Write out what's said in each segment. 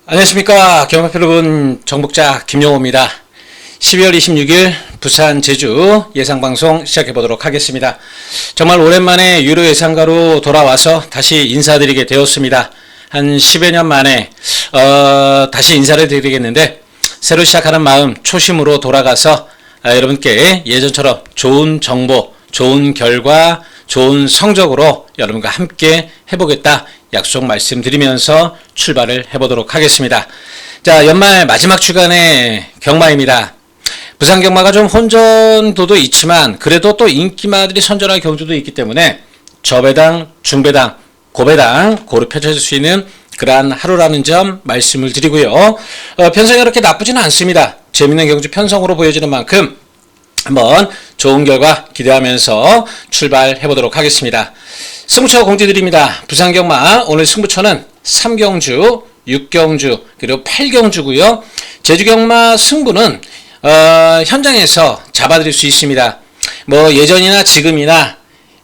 안녕하십니까. 경마표 여러분, 정복자 김용호입니다. 12월 26일 부산 제주 예상방송 시작해보도록 하겠습니다. 정말 오랜만에 유료 예상가로 돌아와서 다시 인사드리게 되었습니다. 한 10여 년 만에 다시 인사를 드리겠는데, 새로 시작하는 마음 초심으로 돌아가서 여러분께 예전처럼 좋은 정보, 좋은 결과, 좋은 성적으로 여러분과 함께 해보겠다 약속 말씀드리면서 출발을 해보도록 하겠습니다. 자, 연말 마지막 주간의 경마입니다. 부산 경마가 좀 혼전도도 있지만 그래도 또 인기마들이 선전할 경주도 있기 때문에 저배당, 중배당, 고배당 고루 펼쳐질 수 있는 그러한 하루라는 점 말씀을 드리고요. 편성이 그렇게 나쁘지는 않습니다. 재밌는 경주 편성으로 보여지는 만큼 한번 좋은 결과 기대하면서 출발해 보도록 하겠습니다. 승부처 공지드립니다. 부산경마 오늘 승부처는 3경주, 6경주, 그리고 8경주고요. 제주경마 승부는 현장에서 잡아드릴 수 있습니다. 뭐 예전이나 지금이나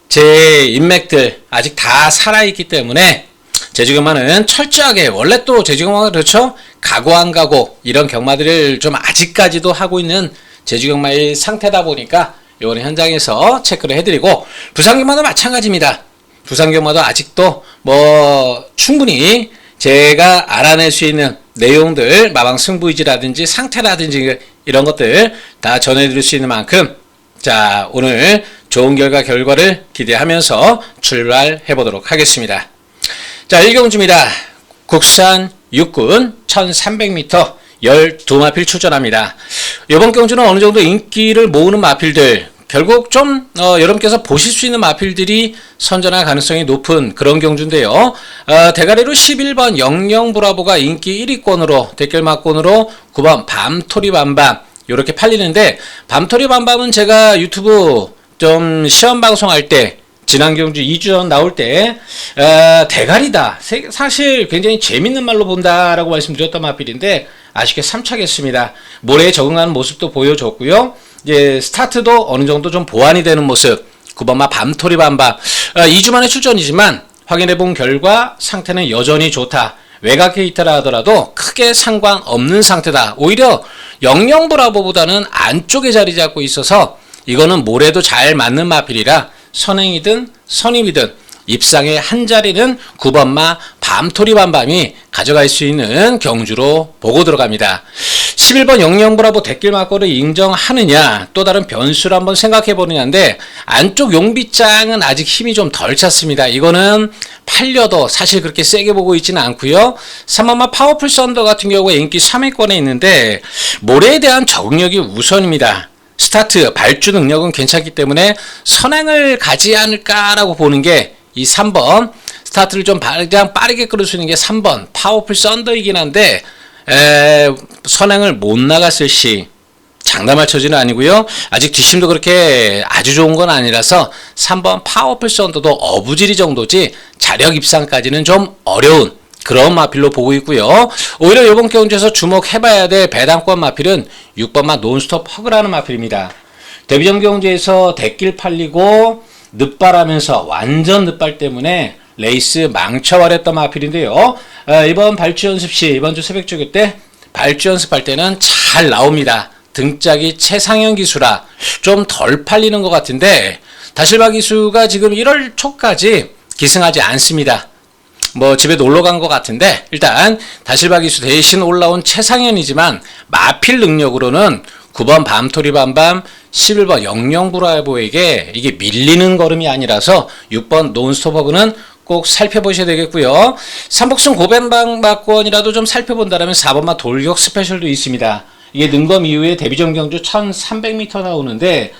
제 인맥들 아직 다 살아있기 때문에 제주경마는 철저하게, 원래 또 제주경마가 그렇죠? 각오 안 가고 이런 경마들을 좀 아직까지도 하고 있는 제주경마의 상태다 보니까 이번에 현장에서 체크를 해드리고, 부산경마도 마찬가지입니다. 부산경마도 아직도 뭐 충분히 제가 알아낼 수 있는 내용들, 마방 승부이지라든지 상태라든지 이런 것들 다 전해드릴 수 있는 만큼, 자, 오늘 좋은 결과를 기대하면서 출발해 보도록 하겠습니다. 자, 1경주입니다. 국산 육군 1300m 12마필 출전합니다. 이번 경주는 어느 정도 인기를 모으는 마필들, 결국 좀 여러분께서 보실 수 있는 마필들이 선전할 가능성이 높은 그런 경주인데요. 대가리로 11번 영영 브라보가 인기 1위권으로 댓글마권으로 9번 밤토리 밤밤 이렇게 팔리는데, 밤토리 밤밤은 제가 유튜브 좀 시험 방송할 때 지난 경주 2주 전 나올 때 대가리다, 사실 굉장히 재밌는 말로 본다라고 말씀드렸던 마필인데 아쉽게 3차겠습니다. 모래에 적응하는 모습도 보여줬고요. 이제 스타트도 어느 정도 좀 보완이 되는 모습. 9번마 밤토리 밤밤 2주 만에 출전이지만 확인해본 결과 상태는 여전히 좋다. 외곽 게이트라 하더라도 크게 상관없는 상태다. 오히려 영영 브라보보다는 안쪽에 자리 잡고 있어서 이거는 모래도 잘 맞는 마필이라 선행이든 선임이든 입상의 한 자리는 9번마 밤토리 밤밤이 가져갈 수 있는 경주로 보고 들어갑니다. 11번 영영 브라보 댓글마거를 인정하느냐, 또 다른 변수를 한번 생각해 보느냐인데, 안쪽 용비장은 아직 힘이 좀 덜 찼습니다. 이거는 팔려도 사실 그렇게 세게 보고 있지는 않고요. 3번마 파워풀 썬더 같은 경우에 인기 3위권에 있는데 모래에 대한 적응력이 우선입니다. 스타트, 발주 능력은 괜찮기 때문에 선행을 가지 않을까라고 보는 게 이 3번, 스타트를 좀 가장 빠르게 끌을 수 있는 게 3번 파워풀 썬더이긴 한데 선행을 못 나갔을 시 장담할 처지는 아니고요. 아직 뒷심도 그렇게 아주 좋은 건 아니라서 3번 파워풀 썬더도 어부지리 정도지 자력 입상까지는 좀 어려운 그런 마필로 보고 있고요. 오히려 이번 경주에서 주목해봐야 될 배당권 마필은 6번마 논스톱 허그라는 마필입니다. 데뷔전 경주에서 대길 팔리고 늑발하면서 완전 늑발 때문에 레이스 망쳐버렸던 마필인데요. 이번 발주 연습시, 이번 주 새벽 조교 때 발주 연습할 때는 잘 나옵니다. 등짝이 최상현 기수라 좀 덜 팔리는 것 같은데, 다실바 기수가 지금 1월 초까지 기승하지 않습니다. 뭐 집에 놀러 간 것 같은데, 일단 다실바 기수 대신 올라온 최상현이지만 마필 능력으로는 9번 밤토리 밤밤, 11번 영영 브라보에게 이게 밀리는 걸음이 아니라서 6번 논스톱버그는 꼭 살펴보셔야 되겠고요. 삼복승 고벤방마권이라도 좀 살펴본다면 4번마 돌격 스페셜도 있습니다. 이게 능검 이후에 데뷔전 경주 1300m 나오는데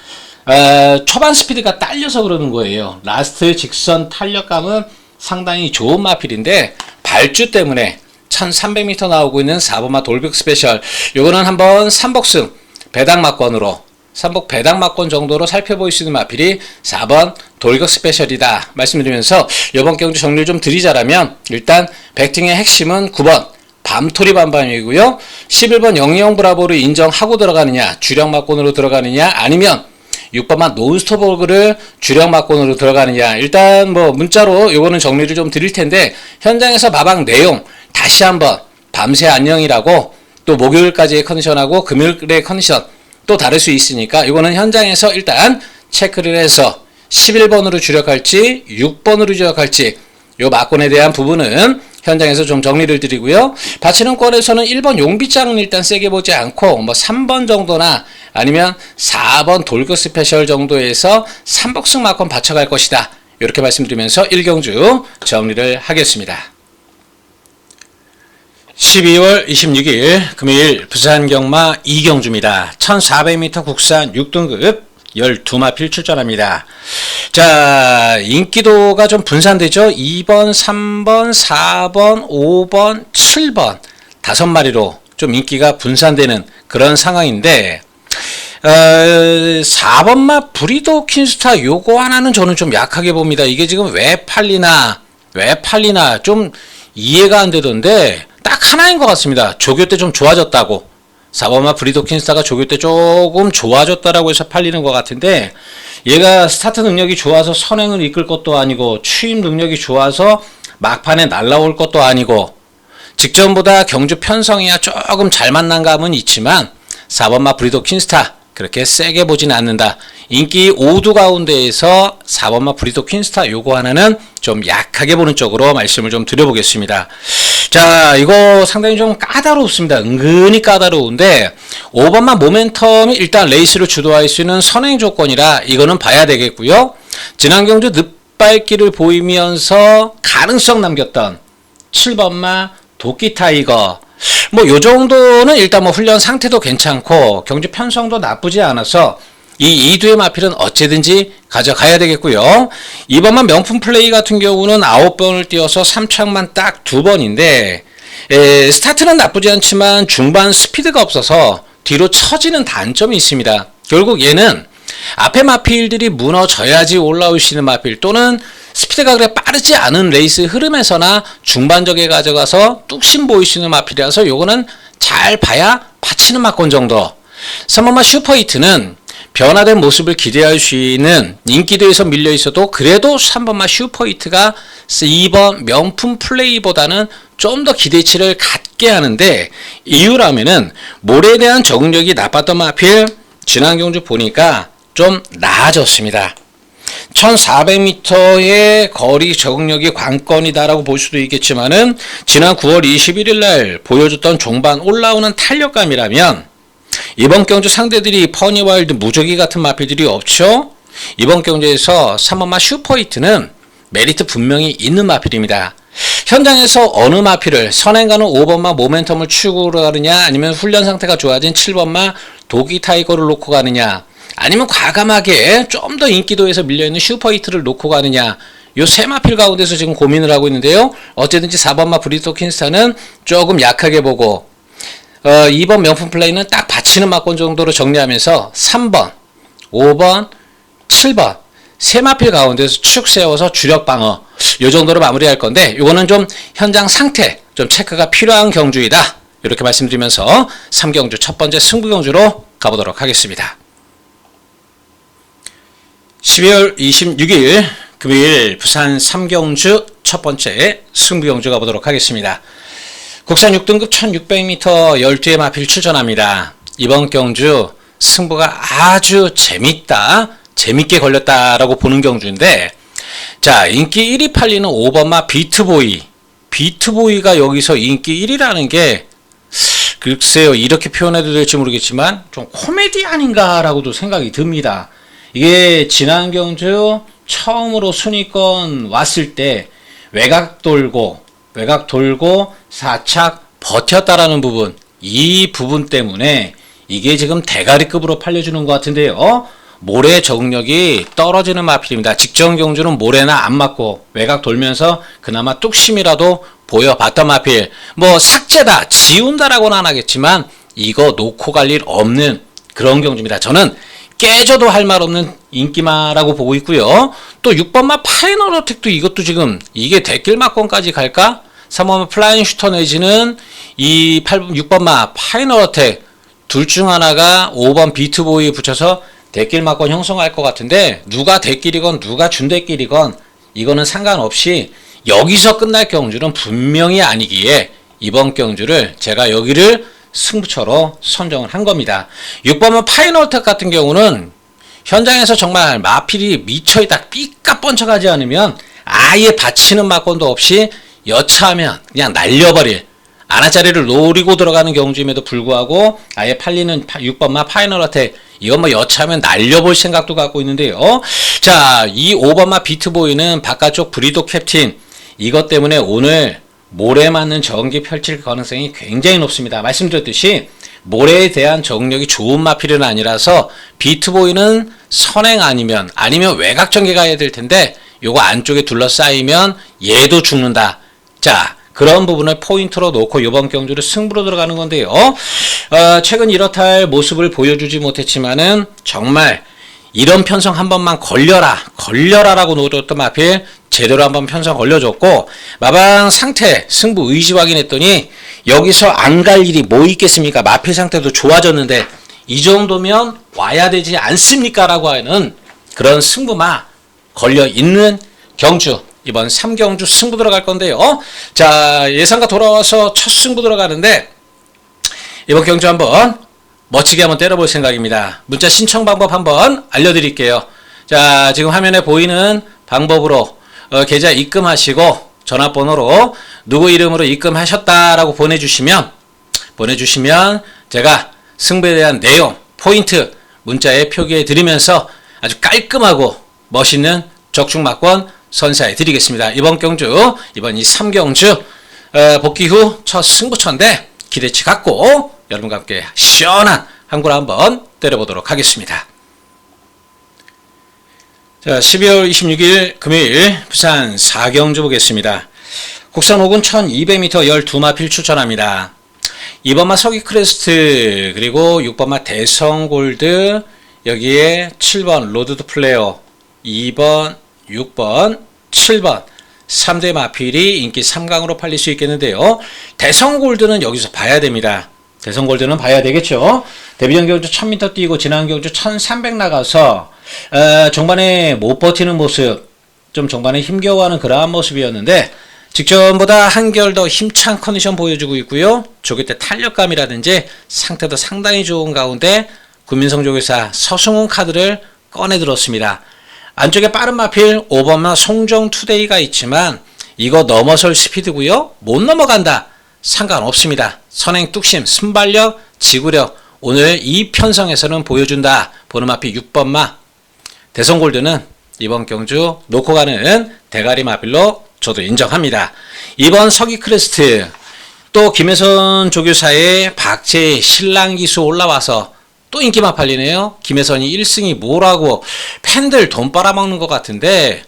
초반 스피드가 딸려서 그러는 거예요. 라스트 직선 탄력감은 상당히 좋은 마필인데 발주 때문에 1300m 나오고 있는 4번마 돌격 스페셜, 요거는 한번 삼복승 배당마권으로, 삼복 배당마권 정도로 살펴볼 수 있는 마필이 4번 돌격 스페셜이다 말씀드리면서, 이번 경주 정리를 좀 드리자라면 일단 백팅의 핵심은 9번 밤토리 밤밤이고요. 11번 영영 브라보를 인정하고 들어가느냐, 주력마권으로 들어가느냐, 아니면 6번만 논스톱버그를 주력마권으로 들어가느냐. 일단 뭐 문자로 요거는 정리를 좀 드릴 텐데, 현장에서 마방 내용 다시 한번 밤새 안녕이라고 또 목요일까지의 컨디션하고 금요일의 컨디션 또 다를 수 있으니까 이거는 현장에서 일단 체크를 해서 11번으로 주력할지 6번으로 주력할지 요 막권에 대한 부분은 현장에서 좀 정리를 드리고요. 받치는권에서는 1번 용비장은 일단 세게 보지 않고 뭐 3번 정도나 아니면 4번 돌그 스페셜 정도에서 3복승 막권 받쳐갈 것이다. 이렇게 말씀드리면서 1경주 정리를 하겠습니다. 12월 26일 금요일 부산 경마 2경주입니다. 1400m 국산 6등급 12마필 출전합니다. 자, 인기도가 좀 분산되죠. 2번, 3번, 4번, 5번, 7번 5마리로 좀 인기가 분산되는 그런 상황인데 4번마 브리도 퀸스타 요거 하나는 저는 좀 약하게 봅니다. 이게 지금 왜 팔리나 좀 이해가 안 되던데 딱 하나인 것 같습니다. 조교 때 좀 좋아졌다고 4번마 브리도 퀸스타가 조교 때 조금 좋아졌다라고 해서 팔리는 것 같은데 얘가 스타트 능력이 좋아서 선행을 이끌 것도 아니고 추임 능력이 좋아서 막판에 날라올 것도 아니고 직전보다 경주 편성이야 조금 잘 만난 감은 있지만 4번마 브리도 퀸스타 그렇게 세게 보진 않는다. 인기 5두 가운데에서 4번마 브리도 퀸스타 요거 하나는 좀 약하게 보는 쪽으로 말씀을 좀 드려보겠습니다. 자, 이거 상당히 좀 까다롭습니다. 은근히 까다로운데 5번마 모멘텀이 일단 레이스를 주도할 수 있는 선행 조건이라 이거는 봐야 되겠고요. 지난 경주 늦발길을 보이면서 가능성 남겼던 7번마 도끼 타이거 뭐 요 정도는 일단 뭐 훈련 상태도 괜찮고 경주 편성도 나쁘지 않아서 이 2두의 마필은 어찌든지 가져가야 되겠고요. 이번만 명품 플레이 같은 경우는 9번을 띄워서 3착만 딱 2번인데 스타트는 나쁘지 않지만 중반 스피드가 없어서 뒤로 처지는 단점이 있습니다. 결국 얘는 앞에 마필들이 무너져야지 올라올 수 있는 마필 또는 스피드가 그래 빠르지 않은 레이스 흐름에서나 중반적에 가져가서 뚝심 보일 수 있는 마필이라서 요거는 잘 봐야 받치는 막권 정도. 3번마 슈퍼히트는 변화된 모습을 기대할 수 있는 인기도에서 밀려 있어도 그래도 3번마 슈퍼히트가 2번 명품 플레이보다는 좀 더 기대치를 갖게 하는데 이유라면은 모래에 대한 적응력이 나빴던 마필 지난 경주 보니까 좀 나아졌습니다. 1400m의 거리 적응력이 관건이다라고 볼 수도 있겠지만은 지난 9월 21일 날 보여줬던 종반 올라오는 탄력감이라면 이번 경주 상대들이 퍼니와일드 무조기 같은 마필들이 없죠. 이번 경주에서 3번마 슈퍼히트는 메리트 분명히 있는 마필입니다. 현장에서 어느 마필을 선행가는 5번마 모멘텀을 추구로 가느냐 아니면 훈련 상태가 좋아진 7번마 도기 타이거를 놓고 가느냐 아니면 과감하게 좀 더 인기도에서 밀려있는 슈퍼히트를 놓고 가느냐 요 세 마필 가운데서 지금 고민을 하고 있는데요. 어쨌든지 4번마 브리도 퀸스타는 조금 약하게 보고 2번 명품 플레이는 딱 받치는 막권 정도로 정리하면서 3번, 5번, 7번 세 마필 가운데서 축 세워서 주력 방어 요 정도로 마무리할 건데 요거는 좀 현장 상태 좀 체크가 필요한 경주이다. 이렇게 말씀드리면서 3경주 첫 번째 승부 경주로 가보도록 하겠습니다. 12월 26일 금요일 부산 3경주 첫 번째 승부 경주 가보도록 하겠습니다. 국산 6등급 1600m 12의 마필 출전합니다. 이번 경주 승부가 아주 재밌게 걸렸다라고 보는 경주인데 자, 인기 1위 팔리는 5번마 비트보이가 여기서 인기 1위라는 게 글쎄요, 이렇게 표현해도 될지 모르겠지만 좀 코미디 아닌가라고도 생각이 듭니다. 이게 지난 경주 처음으로 순위권 왔을 때 외곽 돌고 4착 버텼다라는 부분, 이 부분 때문에 이게 지금 대가리급으로 팔려주는 것 같은데요. 모래 적응력이 떨어지는 마필입니다. 직전 경주는 모래나 안 맞고 외곽 돌면서 그나마 뚝심이라도 보여봤던 마필. 뭐 삭제다, 지운다라고는 안 하겠지만 이거 놓고 갈 일 없는 그런 경주입니다. 저는 깨져도 할 말 없는 인기마라고 보고 있고요. 또 6번마 파이널 어택도 이것도 지금 이게 대길 막권까지 갈까? 3번마 플라잉 슈터 내지는 이 6번마 파이널 어택 둘 중 하나가 5번 비트보이에 붙여서 대길 막권 형성할 것 같은데 누가 대길이건 누가 준대길이건 이거는 상관없이 여기서 끝날 경주는 분명히 아니기에 이번 경주를 제가 여기를 승부처로 선정을 한 겁니다. 6번은 파이널텍 같은 경우는 현장에서 정말 마필이 미쳐있다 삐까뻔쩍하지 않으면 아예 받치는 막건도 없이 여차하면 그냥 날려버릴 아나짜리를 노리고 들어가는 경주임에도 불구하고 아예 팔리는 6번마 파이널어택 이건 뭐 여차하면 날려볼 생각도 갖고 있는데요. 자, 이 5번마 비트보이는 바깥쪽 브리도 캡틴 이것 때문에 오늘 모래 맞는 전기 펼칠 가능성이 굉장히 높습니다. 말씀드렸듯이 모래에 대한 적응력이 좋은 마필은 아니라서 비트보이는 선행 아니면 외곽 전개 가야 될 텐데 요거 안쪽에 둘러싸이면 얘도 죽는다. 자, 그런 부분을 포인트로 놓고 이번 경주를 승부로 들어가는 건데요. 최근 이렇다 할 모습을 보여주지 못했지만은 정말 이런 편성 한 번만 걸려라라고 노렸던 마필 제대로 한번 편성 걸려줬고 마방 상태 승부 의지 확인했더니 여기서 안 갈 일이 뭐 있겠습니까? 마필 상태도 좋아졌는데 이 정도면 와야 되지 않습니까? 라고 하는 그런 승부마 걸려있는 경주 이번 3경주 승부 들어갈 건데요. 자, 예상과 돌아와서 첫 승부 들어가는데 이번 경주 한번 멋지게 한번 때려볼 생각입니다. 문자 신청 방법 한번 알려드릴게요. 자, 지금 화면에 보이는 방법으로 계좌 입금하시고 전화번호로 누구 이름으로 입금하셨다라고 보내주시면 제가 승부에 대한 내용, 포인트 문자에 표기해 드리면서 아주 깔끔하고 멋있는 적중막권 선사해 드리겠습니다. 이번 경주, 이번 이 3경주 복귀 후 첫 승부처인데 기대치 갖고 여러분과 함께 시원한 한골 한번 때려보도록 하겠습니다. 자, 12월 26일 금요일 부산 4경주 보겠습니다. 국산 5군 1200m 12마필 추천합니다. 2번마 서기 크레스트 그리고 6번마 대성골드 여기에 7번 로드드 플레어 2번 6번 7번 3대 마필이 인기 3강으로 팔릴 수 있겠는데요. 대성골드는 여기서 봐야 됩니다. 대성골드는 봐야 되겠죠. 데뷔전 경주 1000m 뛰고 지난 경주 1300 나가서 종반에 못 버티는 모습 좀 종반에 힘겨워하는 그러한 모습이었는데 직전보다 한결 더 힘찬 컨디션 보여주고 있고요. 조교 때 탄력감이라든지 상태도 상당히 좋은 가운데 국민성조교사 서승훈 카드를 꺼내 들었습니다. 안쪽에 빠른 마필 5번마 송정 투데이가 있지만 이거 넘어설 스피드고요. 못 넘어간다. 상관없습니다. 선행 뚝심, 순발력, 지구력 오늘 이 편성에서는 보여준다. 보는 마필 6번마 대성골드는 이번 경주 놓고 가는 대가리 마필로 저도 인정합니다. 이번 서기 크레스트 또 김혜선 조교사의 박제 신랑 기수 올라와서 또 인기만 팔리네요. 김혜선이 1승이 뭐라고 팬들 돈 빨아먹는 것 같은데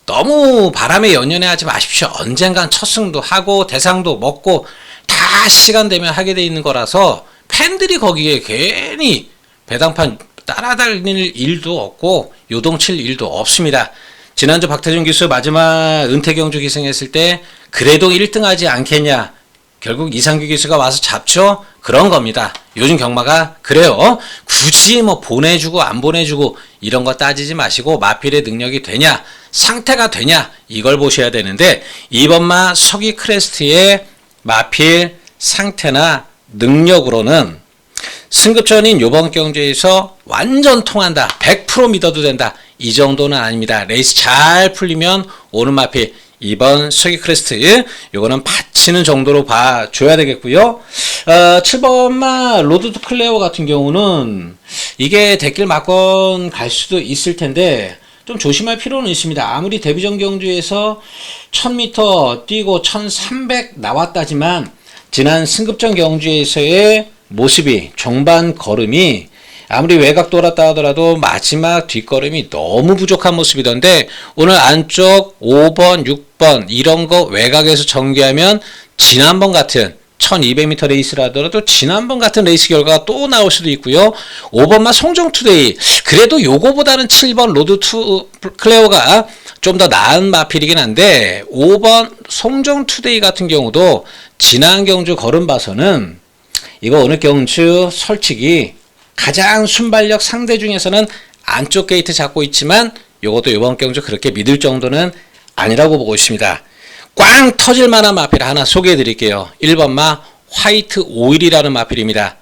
너무 바람에 연연해 하지 마십시오. 언젠간 첫 승도 하고 대상도 먹고 다 시간 되면 하게 돼 있는 거라서 팬들이 거기에 괜히 배당판 따라다닐 일도 없고 요동칠 일도 없습니다. 지난주 박태준 기수 마지막 은퇴경주 기승했을 때 그래도 1등 하지 않겠냐. 결국 이상규 기수가 와서 잡죠. 그런 겁니다. 요즘 경마가 그래요. 굳이 뭐 보내주고 안 보내주고 이런 거 따지지 마시고 마필의 능력이 되냐 상태가 되냐 이걸 보셔야 되는데 이번마 서기 크레스트의 마필 상태나 능력으로는 승급전인 요번 경주에서 완전 통한다. 100% 믿어도 된다. 이 정도는 아닙니다. 레이스 잘 풀리면 오는 마필 이번 서기 크레스트 요거는 받치는 정도로 봐줘야 되겠고요. 7번마 로드 투 클레어 같은 경우는 이게 대길 막건 갈 수도 있을 텐데 좀 조심할 필요는 있습니다. 아무리 데뷔전 경주에서 1000m 뛰고 1300 나왔다지만 지난 승급전 경주에서의 모습이 종반 걸음이 아무리 외곽 돌았다 하더라도 마지막 뒷걸음이 너무 부족한 모습이던데 오늘 안쪽 5번, 6번 이런 거 외곽에서 전개하면 지난번 같은 1200m 레이스라 하더라도 지난번 같은 레이스 결과가 또 나올 수도 있고요. 5번마 송정투데이 그래도 요거보다는 7번 로드 투 클레오가 좀 더 나은 마필이긴 한데 5번 송정투데이 같은 경우도 지난 경주 걸음 봐서는 이거 오늘 경주 솔직히 가장 순발력 상대 중에서는 안쪽 게이트 잡고 있지만 요것도 이번 경주 그렇게 믿을 정도는 아니라고 보고 있습니다. 꽝 터질 만한 마필 하나 소개해 드릴게요. 1번 마 화이트 오일이라는 마필입니다.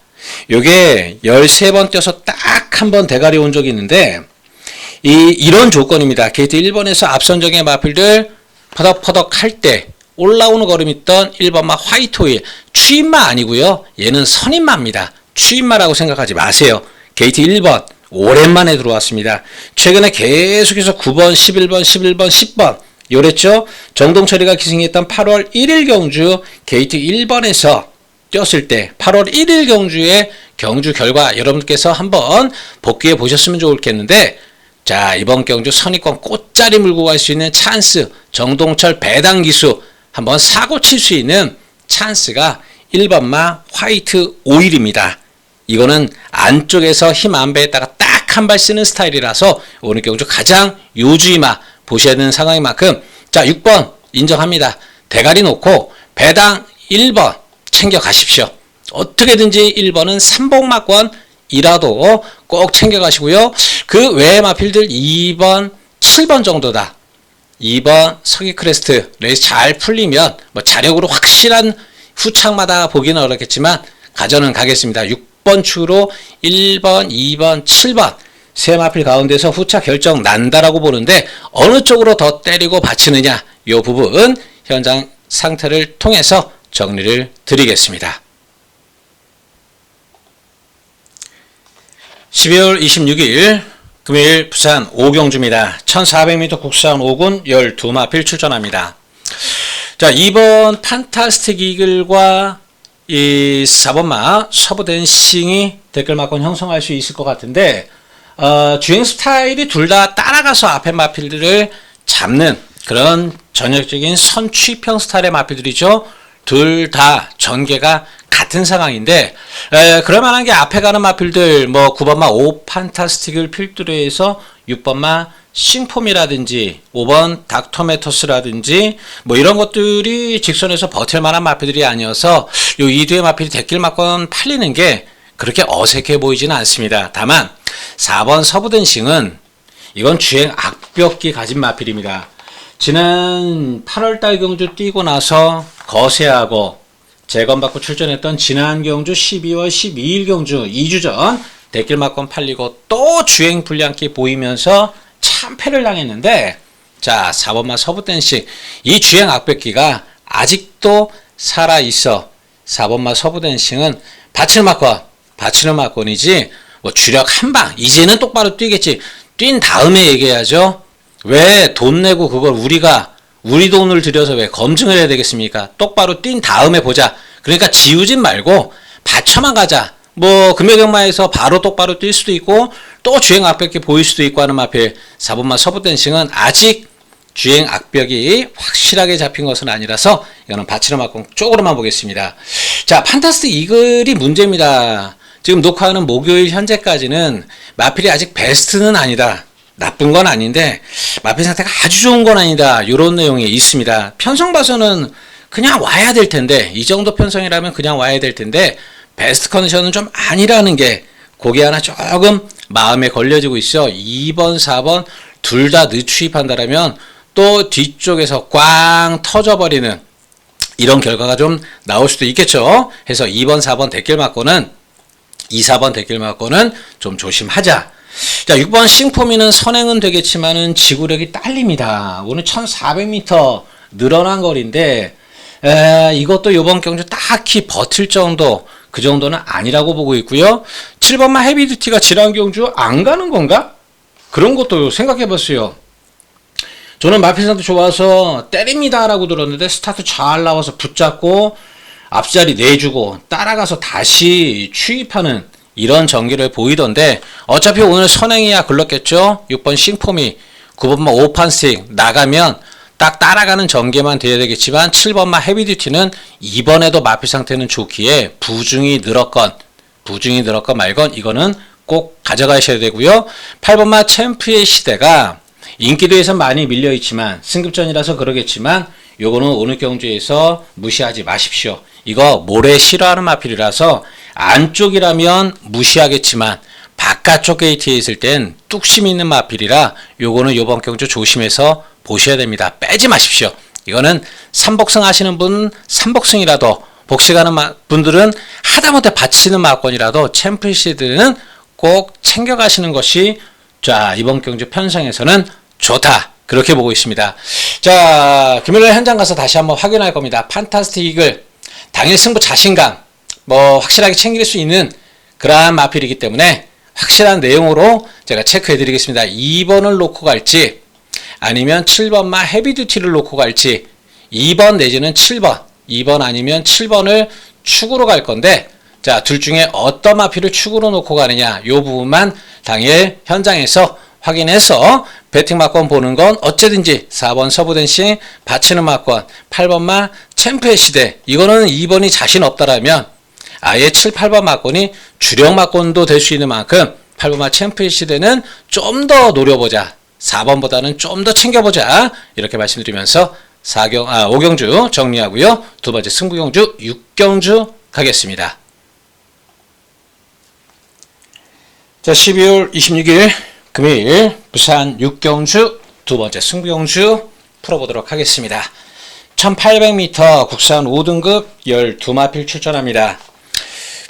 요게 13번 뛰어서 딱 한 번 대가리 온 적이 있는데 이런 조건입니다. 게이트 1번에서 앞선적의 마필들 퍼덕퍼덕 할 때 올라오는 걸음 있던 1번마 화이트 오일, 추임마 아니고요. 얘는 선임마입니다. 추임마라고 생각하지 마세요. 게이트 1번 오랜만에 들어왔습니다. 최근에 계속해서 9번, 11번, 11번, 10번 요랬죠. 정동철이가 기승했던 8월 1일 경주 게이트 1번에서 뛰었을 때 8월 1일 경주의 경주 결과 여러분께서 한번 복귀해 보셨으면 좋겠는데, 자, 이번 경주 선입권 꽃자리 물고 갈 수 있는 찬스, 정동철 배당 기수 한번 사고 칠 수 있는 찬스가 1번마 화이트 오일입니다. 이거는 안쪽에서 힘 안배에다가 딱 한 발 쓰는 스타일이라서 오늘 경주 가장 요주의마 보셔야 되는 상황인 만큼, 자, 6번 인정합니다. 대가리 놓고 배당 1번 챙겨 가십시오. 어떻게든지 1번은 삼복마권이라도 꼭 챙겨 가시고요. 그 외의 마필들 2번, 7번 정도다. 2번 서기 크레스트 레이스 잘 풀리면 뭐 자력으로 확실한 후착마다 보기는 어렵겠지만 가져는 가겠습니다. 6번 축으로 1번, 2번, 7번 세 마필 가운데서 후착 결정 난다라고 보는데 어느 쪽으로 더 때리고 받치느냐, 이 부분 현장 상태를 통해서 정리를 드리겠습니다. 12월 26일 금요일 부산 5경주입니다. 1400m 국산 5군 12마필 출전합니다. 자, 2번 판타스틱 이글과 이 4번마 서부댄싱이 댓글마권 형성할 수 있을 것 같은데, 주행 스타일이 둘 다 따라가서 앞에 마필들을 잡는 그런 전형적인 선취평 스타일의 마필들이죠. 둘 다 전개가 같은 상황인데, 그럴만한 게 앞에 가는 마필들, 뭐 9번마 오 판타스틱을 필두로 해서 6번마 싱폼이라든지 5번 닥터메토스라든지 뭐 이런 것들이 직선에서 버틸 만한 마필들이 아니어서 요 이두의 마필이 댓글마권 팔리는 게 그렇게 어색해 보이지는 않습니다. 다만 4번 서부댄싱은 이건 주행 악벽기 가진 마필입니다. 지난 8월달 경주 뛰고 나서 거세하고 재검받고 출전했던 지난 경주 12월 12일 경주 2주 전 댓글마권 팔리고 또 주행 불량기 보이면서 참패를 당했는데, 자, 4번마 서부댄싱 이 주행 악벽기가 아직도 살아있어. 4번마 서부댄싱은 받치는 마권이지 뭐 주력 한방 이제는 똑바로 뛰겠지, 뛴 다음에 얘기해야죠. 왜 돈 내고 그걸 우리 돈을 들여서 왜 검증을 해야 되겠습니까? 똑바로 뛴 다음에 보자. 그러니까 지우진 말고 받쳐만 가자. 뭐 금요경마에서 바로 똑바로 뛸 수도 있고 또 주행 악벽이 보일 수도 있고 하는 마필 4번마 서부댄싱은 아직 주행 악벽이 확실하게 잡힌 것은 아니라서 이거는 받치는 마권 쪽으로만 보겠습니다. 자, 판타스틱 이글이 문제입니다. 지금 녹화하는 목요일 현재까지는 마필이 아직 베스트는 아니다. 나쁜 건 아닌데 마필 상태가 아주 좋은 건 아니다. 이런 내용이 있습니다. 편성 봐서는 그냥 와야 될 텐데, 이 정도 편성이라면 그냥 와야 될 텐데 베스트 컨디션은 좀 아니라는 게 그게 하나 조금 마음에 걸려지고 있어. 2번, 4번 둘 다 늦추입한다라면 또 뒤쪽에서 꽝 터져버리는 이런 결과가 좀 나올 수도 있겠죠. 해서 2번, 4번 댓글마권은 2, 4번 댓글마권은 좀 조심하자. 자, 6번 싱포미는 선행은 되겠지만은 지구력이 딸립니다. 오늘 1400m 늘어난 거리인데 이것도 이번 경주 딱히 버틸 정도, 그 정도는 아니라고 보고 있고요. 7번마 헤비듀티가 지난 경주 안 가는 건가? 그런 것도 생각해 봤어요. 저는 마필상도 좋아서 때립니다 라고 들었는데 스타트 잘 나와서 붙잡고 앞자리 내주고 따라가서 다시 추입하는 이런 전기를 보이던데, 어차피 오늘 선행이야 글렀겠죠. 6번 싱폼이 9번마 오판스틱 나가면 딱 따라가는 전개만 돼야 되겠지만 7번마 헤비듀티는 이번에도 마필 상태는 좋기에 부중이 늘었건 말건 이거는 꼭 가져가셔야 되고요. 8번마 챔프의 시대가 인기도에서 많이 밀려있지만 승급전이라서 그러겠지만 요거는 오늘 경주에서 무시하지 마십시오. 이거 모래 싫어하는 마필이라서 안쪽이라면 무시하겠지만 바깥쪽 게이트에 있을 땐 뚝심 있는 마필이라 요거는 요번 경주 조심해서 보셔야 됩니다. 빼지 마십시오. 이거는 3복승 하시는 분 3복승이라도 복식하는 분들은 하다못해 받치는 막권이라도 챔프시드는 꼭 챙겨가시는 것이 자 이번 경주 편성에서는 좋다 그렇게 보고 있습니다. 자 금요일 현장 가서 다시 한번 확인할 겁니다. 판타스틱 이글 당일 승부 자신감 뭐 확실하게 챙길 수 있는 그러한 마필이기 때문에 확실한 내용으로 제가 체크해 드리겠습니다. 2번을 놓고 갈지 아니면 7번마 헤비듀티를 놓고 갈지 2번 내지는 7번 2번 아니면 7번을 축으로 갈 건데 자 둘 중에 어떤 마필을 축으로 놓고 가느냐 이 부분만 당일 현장에서 확인해서 배팅 막권 보는 건 어쨌든지 4번 서부댄싱 받치는 막권 8번마 챔프의 시대 이거는 2번이 자신 없다라면 아예 7, 8번 막권이 주력 막권도 될 수 있는 만큼 8번마 챔프의 시대는 좀 더 노려보자 4번보다는 좀 더 챙겨보자 이렇게 말씀드리면서 5경주 정리하고요. 두 번째 승부경주 6경주 가겠습니다. 자 12월 26일 금요일 부산 6경주 두 번째 승부경주 풀어보도록 하겠습니다. 1800m 국산 5등급 12마필 출전합니다.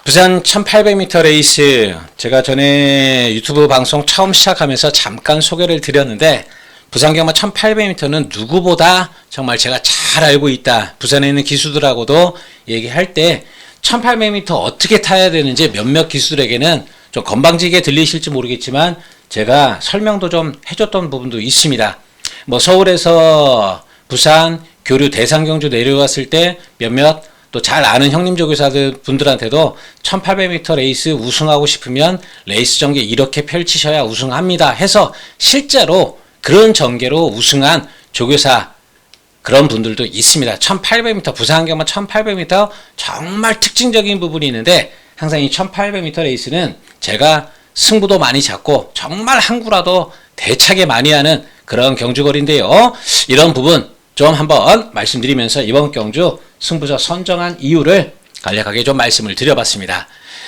부산 1800m 레이스 제가 전에 유튜브 방송 처음 시작하면서 잠깐 소개를 드렸는데 부산 경마 1800m는 누구보다 정말 제가 잘 알고 있다. 부산에 있는 기수들하고도 얘기할 때 1800m 어떻게 타야 되는지 몇몇 기수들에게는 좀 건방지게 들리실지 모르겠지만 제가 설명도 좀 해줬던 부분도 있습니다. 뭐 서울에서 부산 교류 대상경주 내려왔을 때 몇몇 또 잘 아는 형님 조교사들 분들한테도 1800m 레이스 우승하고 싶으면 레이스 전개 이렇게 펼치셔야 우승합니다 해서 실제로 그런 전개로 우승한 조교사 그런 분들도 있습니다. 1800m 부산경마 1800m 정말 특징적인 부분이 있는데 항상 이 1800m 레이스는 제가 승부도 많이 잡고 정말 항구라도 대차게 많이 하는 그런 경주거리인데요. 이런 부분 좀 한번 말씀드리면서 이번 경주 승부처 선정한 이유를 간략하게 좀 말씀을 드려봤습니다.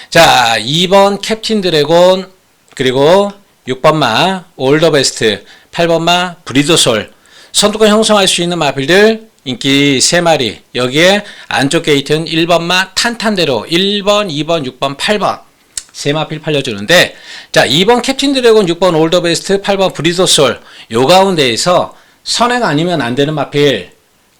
자 2번 캡틴 드래곤 그리고 6번마 올더베스트 8번마 브리더솔 선두권 형성할 수 있는 마필들 인기 3마리 여기에 안쪽 게이트는 1번마 탄탄대로 1번 2번 6번 8번 3마필 팔려주는데 자 2번 캡틴 드래곤 6번 올더베스트 8번 브리더솔 요 가운데에서 선행 아니면 안 되는 마필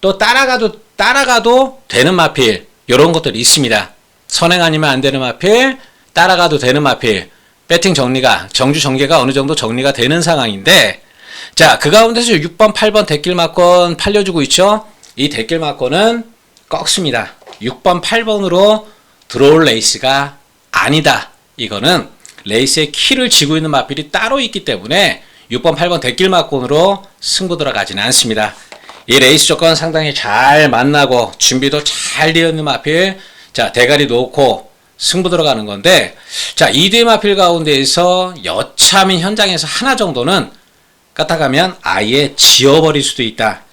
또 따라가도 되는 마필 요런 것들이 있습니다. 선행 아니면 안 되는 마필 따라가도 되는 마필 배팅 정리가 정주 전개가 어느 정도 정리가 되는 상황인데 자 그 가운데서 6번 8번 대길 막권 팔려주고 있죠. 이 대길 막권은 꺾습니다. 6번 8번으로 들어올 레이스가 아니다. 이거는 레이스의 키를 쥐고 있는 마필이 따로 있기 때문에 6번 8번 대길 막권으로 승부 들어가지는 않습니다. 이 레이스 조건 상당히 잘 만나고 준비도 잘 되어 있는 마필 자 대가리 놓고 승부 들어가는 건데 자 2대 마필 가운데에서 여차하면 현장에서 하나 정도는 까딱하면 아예 지워버릴 수도 있다.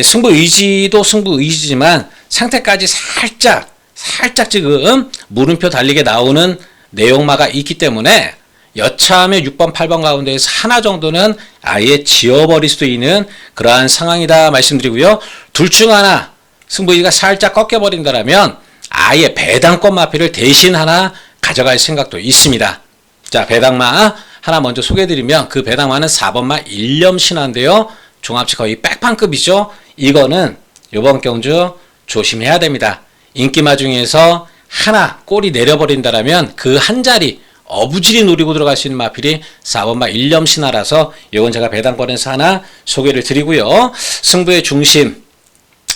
승부 의지도 승부 의지지만 상태까지 살짝 지금 물음표 달리게 나오는 내용마가 있기 때문에 여차하면 6번 8번 가운데에서 하나 정도는 아예 지워버릴 수도 있는 그러한 상황이다 말씀드리고요. 둘 중 하나 승부의가 살짝 꺾여버린다라면 아예 배당권 마필을 대신 하나 가져갈 생각도 있습니다. 자 배당마 하나 먼저 소개해드리면 그 배당마는 4번마 일념신화인데요. 종합치 거의 백판급이죠. 이거는 이번 경주 조심해야 됩니다. 인기마 중에서 하나 골이 내려버린다라면 그 한 자리 어부지리 노리고 들어갈 수 있는 마필이 4번마 일념신화라서 이건 제가 배당권에서 하나 소개를 드리고요. 승부의 중심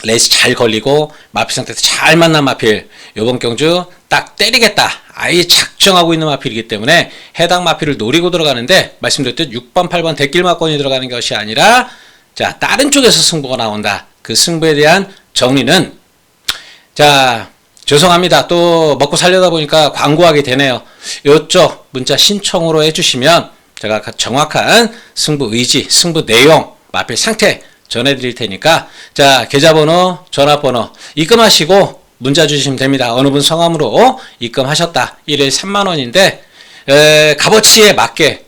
레이스 잘 걸리고 마필 상태에서 잘 만난 마필 이번 경주 딱 때리겠다 아예 작정하고 있는 마필이기 때문에 해당 마필을 노리고 들어가는데 말씀드렸듯 6번 8번 대길 막권이 들어가는 것이 아니라 자 다른 쪽에서 승부가 나온다. 그 승부에 대한 정리는 자 죄송합니다. 또 먹고 살려다 보니까 광고하게 되네요. 이쪽 문자 신청으로 해주시면 제가 정확한 승부 의지, 승부 내용, 마필 상태 전해드릴 테니까 자 계좌번호, 전화번호 입금하시고 문자 주시면 됩니다. 어느 분 성함으로 입금하셨다. 1일 3만원인데 값어치에 맞게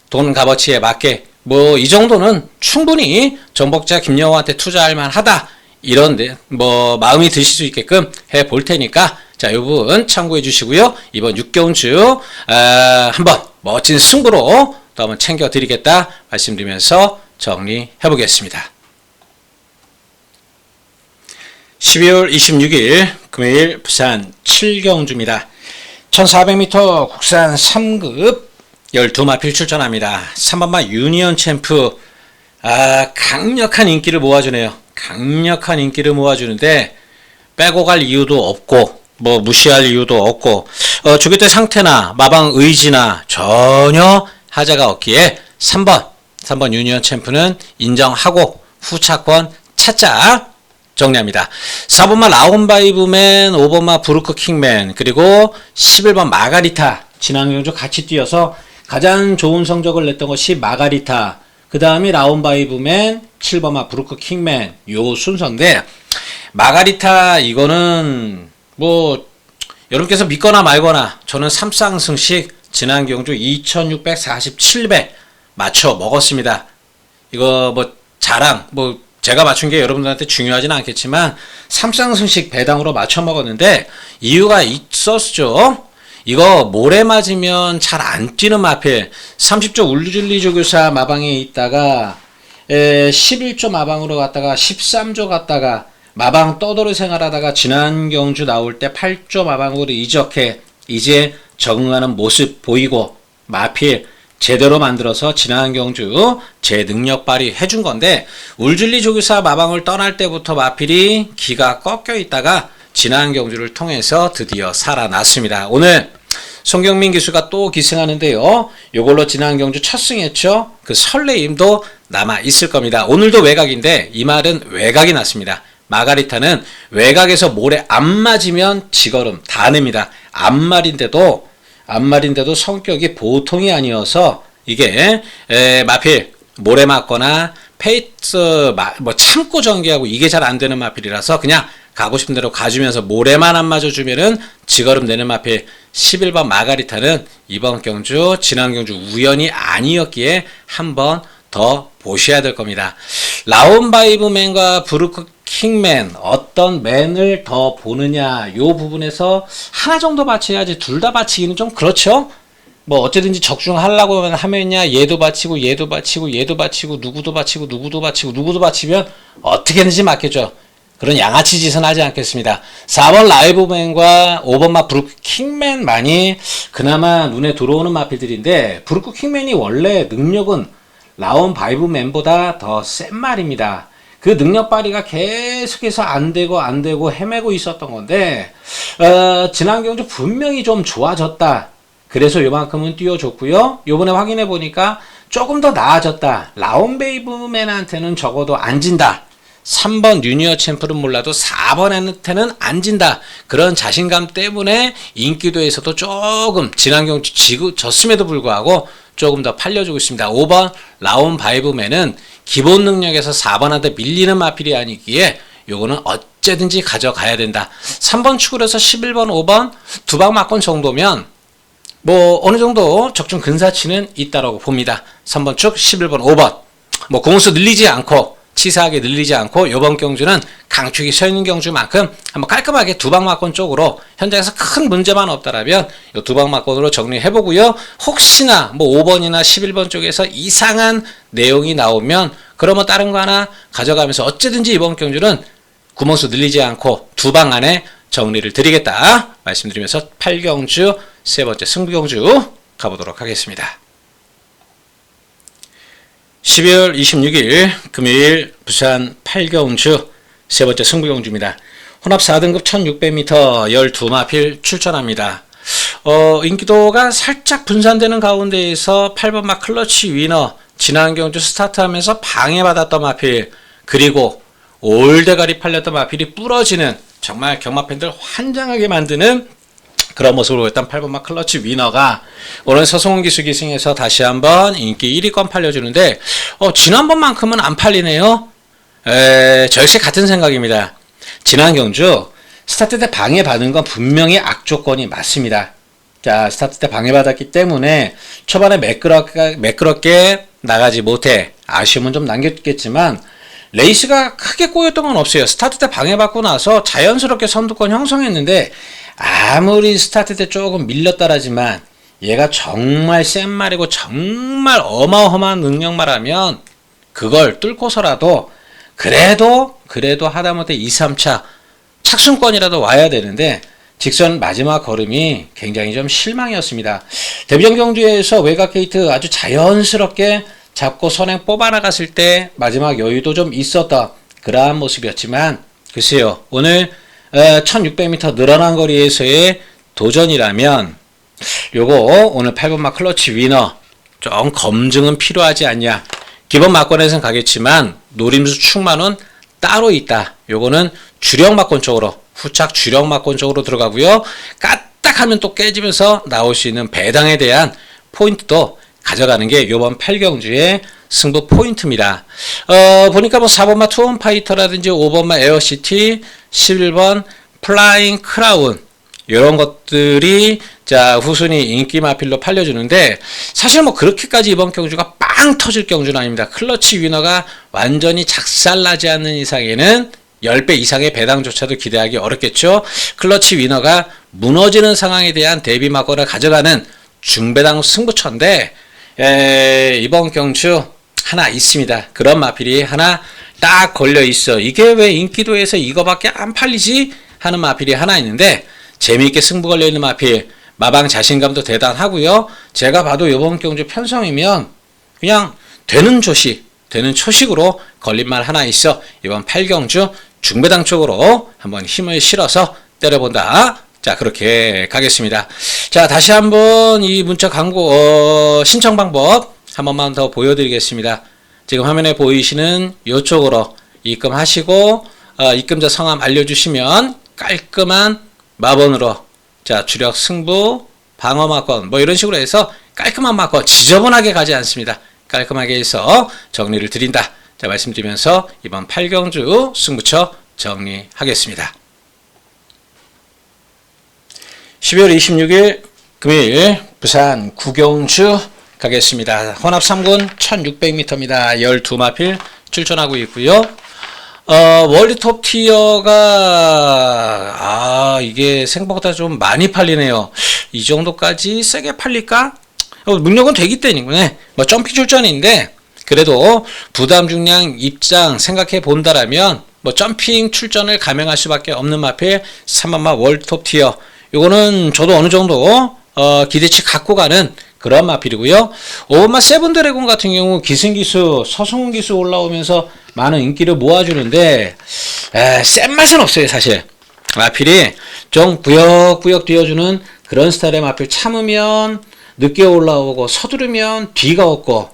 돈 값어치에 맞게 뭐 이 정도는 충분히 정복자 김영호한테 투자할 만하다. 이런데 뭐 마음이 드실 수 있게끔 해 볼 테니까 자, 이 부분 참고해 주시고요. 이번 6경주 한번 멋진 승부로 또 한번 챙겨 드리겠다 말씀드리면서 정리해 보겠습니다. 12월 26일 금요일 부산 7경주입니다. 1400m 국산 3급 12마필 출전합니다. 3번마 유니언 챔프 강력한 인기를 모아주네요. 강력한 인기를 모아주는데 빼고 갈 이유도 없고 뭐 무시할 이유도 없고 주기대 상태나 마방 의지나 전혀 하자가 없기에 3번 유니언 챔프는 인정하고 후차권 찾자 정리합니다. 4번마 라온바이브맨, 5번마 브루크 킹맨, 그리고 11번 마가리타 지난 경주 같이 뛰어서 가장 좋은 성적을 냈던 것이 마가리타, 그 다음이 라온바이브맨, 7번마 브루크 킹맨 요 순서인데 마가리타 이거는 뭐 여러분께서 믿거나 말거나 저는 3쌍승식 지난 경주 2647배 맞춰 먹었습니다. 이거 뭐 자랑 뭐 제가 맞춘 게 여러분들한테 중요하진 않겠지만 3쌍승식 배당으로 맞춰 먹었는데 이유가 있었죠. 이거 모래 맞으면 잘 안 뛰는 마필 30조 울줄리조교사 마방에 있다가 11조 마방으로 갔다가 13조 갔다가 마방 떠도로 생활하다가 지난 경주 나올 때 8조 마방으로 이적해 이제 적응하는 모습 보이고 마필 제대로 만들어서 지난 경주 제 능력 발휘 해준 건데 울줄리 조교사 마방을 떠날 때부터 마필이 기가 꺾여 있다가 지난 경주를 통해서 드디어 살아났습니다. 오늘 송경민 기수가 또 기승하는데요. 요걸로 지난 경주 첫 승했죠. 그 설레임도 남아 있을 겁니다. 오늘도 외곽인데 이 말은 외곽이 났습니다. 마가리타는 외곽에서 모래 안 맞으면 지거름 다 냅니다. 앞말인데도 성격이 보통이 아니어서 이게 마필 모래 맞거나 페이스 뭐 참고 전개하고 이게 잘 안 되는 마필이라서 그냥 가고 싶은 대로 가주면서 모래만 안 맞아주면은 지거름 내는 마필 11번 마가리타는 이번 경주 지난 경주 우연이 아니었기에 한 번 더 보셔야 될 겁니다. 라온바이브맨과 브루크 킹맨 어떤 맨을 더 보느냐 요 부분에서 하나 정도 바쳐야지 둘 다 바치기는 좀 그렇죠. 뭐 어쨌든지 적중하려고 하면야 얘도 바치고 얘도 바치고 얘도 바치고 누구도 바치고 누구도 바치고 누구도 바치면 어떻게든지 맞겠죠. 그런 양아치 짓은 하지 않겠습니다. 4번 라이브맨과 5번마 브루크 킹맨만이 그나마 눈에 들어오는 마필들인데 브루크 킹맨이 원래 능력은 라온바이브맨보다 더 센 말입니다. 그 능력 발휘가 계속해서 안 되고 헤매고 있었던 건데 지난 경주 분명히 좀 좋아졌다. 그래서 요만큼은 띄워줬고요. 요번에 확인해 보니까 조금 더 나아졌다. 라온바이브맨한테는 적어도 안 진다. 3번 유니어 챔프는 몰라도 4번한테는 안 진다. 그런 자신감 때문에 인기도에서도 조금 지난 경주 졌음에도 불구하고 조금 더 팔려주고 있습니다. 5번 라온바이브맨은 기본 능력에서 4번한테 밀리는 마필이 아니기에 요거는 어쨌든지 가져가야 된다. 3번 축으로 해서 11번, 5번 두 방 맞건 정도면 뭐 어느 정도 적중 근사치는 있다라고 봅니다. 3번 축, 11번, 5번 뭐 공수 늘리지 않고 치사하게 늘리지 않고 요번 경주는 강축이 서 있는 경주만큼 한번 깔끔하게 두방 맞건 쪽으로 현장에서 큰 문제만 없다라면 요 두방 맞건으로 정리해 보고요. 혹시나 뭐 5번이나 11번 쪽에서 이상한 내용이 나오면 그러면 다른 거 하나 가져가면서 어쨌든지 이번 경주는 구멍수 늘리지 않고 두 방 안에 정리를 드리겠다 말씀드리면서 8경주 세 번째 승부경주 가보도록 하겠습니다. 12월 26일 금요일 부산 8경주 세 번째 승부경주입니다. 혼합 4등급 1600m 12마필 출전합니다. 인기도가 살짝 분산되는 가운데에서 8번마 클러치 위너 지난 경주 스타트하면서 방해받았던 마필 그리고 올대가리 팔렸던 마필이 부러지는 정말 경마팬들 환장하게 만드는 그런 모습으로 보였던 8번마 클러치 위너가 오늘 서성훈 기수 기승에서 다시 한번 인기 1위권 팔려주는데 지난번만큼은 안 팔리네요. 저 역시 같은 생각입니다. 지난 경주 스타트 때 방해받은 건 분명히 악조건이 맞습니다. 자, 스타트 때 방해받았기 때문에 초반에 매끄럽게 나가지 못해 아쉬움은 좀 남겼겠지만 레이스가 크게 꼬였던 건 없어요. 스타트 때 방해받고 나서 자연스럽게 선두권 형성했는데 아무리 스타트 때 조금 밀렸다라지만 얘가 정말 센 말이고 정말 어마어마한 능력만 하면 그걸 뚫고서라도 그래도 하다못해 2, 3차 착순권이라도 와야 되는데 직선 마지막 걸음이 굉장히 좀 실망이었습니다. 데뷔전 경주에서 외곽 게이트 아주 자연스럽게 잡고 선행 뽑아나갔을 때 마지막 여유도 좀 있었던 그러한 모습이었지만 글쎄요, 오늘 1600m 늘어난 거리에서의 도전이라면 요거 오늘 8번마 클러치 위너 좀 검증은 필요하지 않냐. 기본 막권에선 가겠지만 노림수 충만은 따로 있다. 요거는 주력 막권 쪽으로, 후착 주력 막권 쪽으로 들어가고요. 까딱하면 또 깨지면서 나올 수 있는 배당에 대한 포인트도 가져가는 게 요번 8경주의 승부 포인트입니다. 보니까 뭐 4번마 투원 파이터라든지 5번마 에어시티, 11번 플라잉 크라운 이런 것들이 자 후순위 인기 마필로 팔려주는데 사실 뭐 그렇게까지 이번 경주가 빵 터질 경주는 아닙니다. 클러치 위너가 완전히 작살나지 않는 이상에는 10배 이상의 배당조차도 기대하기 어렵겠죠. 클러치 위너가 무너지는 상황에 대한 대비 막권을 가져가는 중배당 승부처인데 이번 경주 하나 있습니다. 그런 마필이 하나 딱 걸려 있어. 이게 왜 인기도에서 이거밖에 안 팔리지 하는 마필이 하나 있는데 재미있게 승부 걸려 있는 마필, 마방 자신감도 대단하고요. 제가 봐도 이번 경주 편성이면 그냥 되는 조식, 되는 초식으로 걸림말 하나 있어. 이번 8경주 중배당 쪽으로 한번 힘을 실어서 때려본다. 자, 그렇게 가겠습니다. 자, 다시 한번 이 문자 광고 신청 방법 한 번만 더 보여드리겠습니다. 지금 화면에 보이시는 이쪽으로 입금하시고 입금자 성함 알려주시면 깔끔한 마번으로 자 주력 승부 방어 막권 뭐 이런 식으로 해서 깔끔한 막권 지저분하게 가지 않습니다. 깔끔하게 해서 정리를 드린다. 자 말씀드리면서 이번 8경주 승부처 정리하겠습니다. 12월 26일 금요일 부산 구경주 가겠습니다. 혼합 3군 1600m입니다. 12마필 출전하고 있고요. 월드 톱 티어가 이게 생각보다 좀 많이 팔리네요. 이 정도까지 세게 팔릴까? 능력은 되기 때문에 뭐 점핑 출전인데 그래도 부담 중량 입장 생각해 본다라면 뭐 점핑 출전을 감행할 수밖에 없는 마필 3번마 월드 톱 티어. 요거는 저도 어느 정도 기대치 갖고 가는 그런 마필이고요. 5번마 세븐 드래곤 같은 경우 기승기수, 서승훈 기수 올라오면서 많은 인기를 모아주는데 센 맛은 없어요. 사실 마필이 좀 구역구역 뛰어주는 그런 스타일의 마필. 참으면 늦게 올라오고 서두르면 뒤가 없고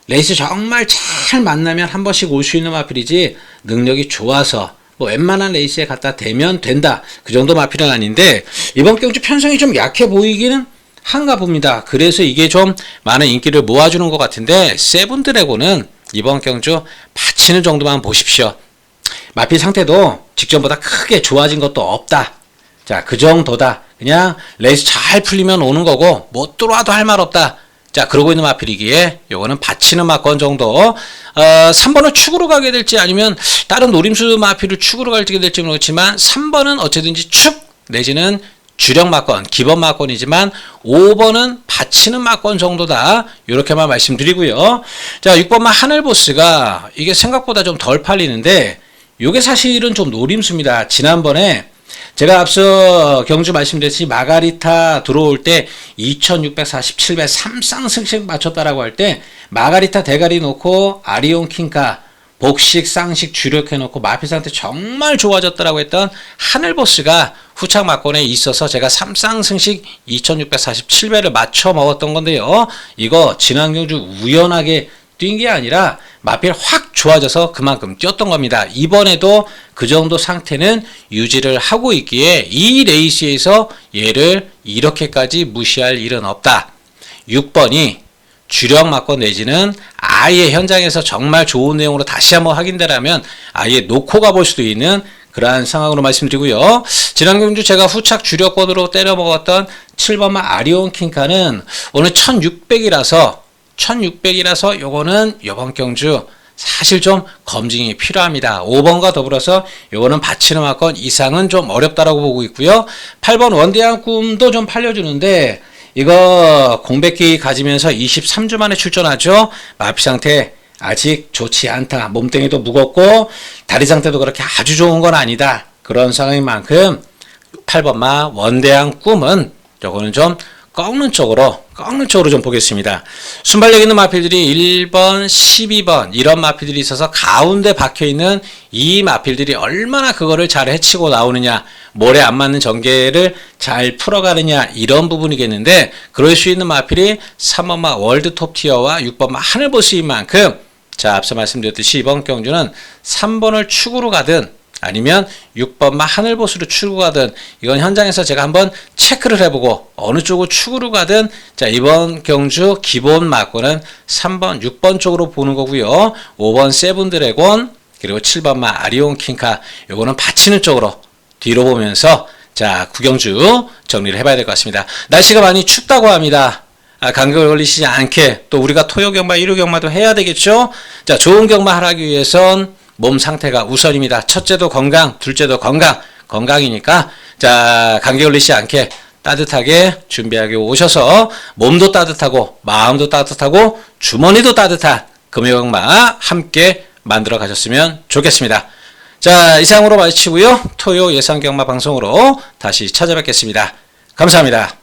레이스 정말 잘 만나면 한 번씩 올 수 있는 마필이지 능력이 좋아서 뭐 웬만한 레이스에 갖다 대면 된다 그 정도 마필은 아닌데 이번 경주 편성이 좀 약해 보이기는 한가 봅니다. 그래서 이게 좀 많은 인기를 모아주는 것 같은데 세븐 드래곤은 이번 경주 받치는 정도만 보십시오. 마필 상태도 직전보다 크게 좋아진 것도 없다. 자, 그 정도다. 그냥 레이스 잘 풀리면 오는 거고 못 들어와도 할 말 없다. 자, 그러고 있는 마필이기에 요거는 받치는 막권 정도. 3번을 축으로 가게 될지 아니면 다른 노림수 마필을 축으로 갈지 될지 모르겠지만 3번은 어쨌든지 축 내지는 주력 막권, 기본 막권이지만 5번은 받치는 막권 정도다. 이렇게만 말씀드리고요. 자, 6번만 하늘보스가 이게 생각보다 좀 덜 팔리는데 이게 사실은 좀 노림수입니다. 지난번에 제가 앞서 경주 말씀드렸듯이 마가리타 들어올 때 2647배 3쌍승씩 맞췄다라고 할 때 마가리타 대가리 놓고 아리온 킹카 복식 쌍식 주력해 놓고 마필 상태 정말 좋아졌다라고 했던 하늘보스가 후착 막권에 있어서 제가 3쌍승식 2647배를 맞춰 먹었던 건데요. 이거 지난 경주 우연하게 뛴 게 아니라 마필 확 좋아져서 그만큼 뛰었던 겁니다. 이번에도 그 정도 상태는 유지를 하고 있기에 이 레이스에서 얘를 이렇게까지 무시할 일은 없다. 6번이 주력 막권 내지는 아예 현장에서 정말 좋은 내용으로 다시 한번 확인되라면 아예 놓고 가볼 수도 있는 그러한 상황으로 말씀드리고요. 지난 경주 제가 후착 주력권으로 때려 먹었던 7번마 아리온 킹카는 오늘 1600이라서 1600이라서 요거는 요번 경주 사실 좀 검증이 필요합니다. 5번과 더불어서 요거는 받치는 막건 이상은 좀 어렵다라고 보고 있고요. 8번 원대한 꿈도 좀 팔려주는데 이거 공백기 가지면서 23주 만에 출전하죠. 마피 상태 아직 좋지 않다. 몸뚱이도 무겁고 다리 상태도 그렇게 아주 좋은 건 아니다. 그런 상황인 만큼 8번마 원대한 꿈은 요거는 좀 꺾는 쪽으로 좀 보겠습니다. 순발력 있는 마필들이 1번, 12번 이런 마필들이 있어서 가운데 박혀있는 이 마필들이 얼마나 그거를 잘 해치고 나오느냐, 모래 안 맞는 전개를 잘 풀어가느냐 이런 부분이겠는데, 그럴 수 있는 마필이 3번마 월드 톱티어와 6번마 하늘보스인 만큼, 자 앞서 말씀드렸듯이 이번 경주는 3번을 축으로 가든 아니면 6번마 하늘보스로 축으로 가든 이건 현장에서 제가 한번 체크를 해보고 어느 쪽으로 축으로 가든, 자 이번 경주 기본 막고는 3번 6번 쪽으로 보는 거고요. 5번 세븐드래곤 그리고 7번마 아리온 킹카 요거는 받치는 쪽으로 뒤로 보면서 자 구경주 정리를 해봐야 될 것 같습니다. 날씨가 많이 춥다고 합니다. 감기에 걸리시지 않게 또 우리가 토요 경마 일요 경마도 해야 되겠죠. 자 좋은 경마 하기 위해선 몸 상태가 우선입니다. 첫째도 건강, 둘째도 건강이니까 자 감기 걸리지 않게 따뜻하게 준비하게 오셔서 몸도 따뜻하고 마음도 따뜻하고 주머니도 따뜻한 금요경마 함께 만들어 가셨으면 좋겠습니다. 자 이상으로 마치고요. 토요 예상경마 방송으로 다시 찾아뵙겠습니다. 감사합니다.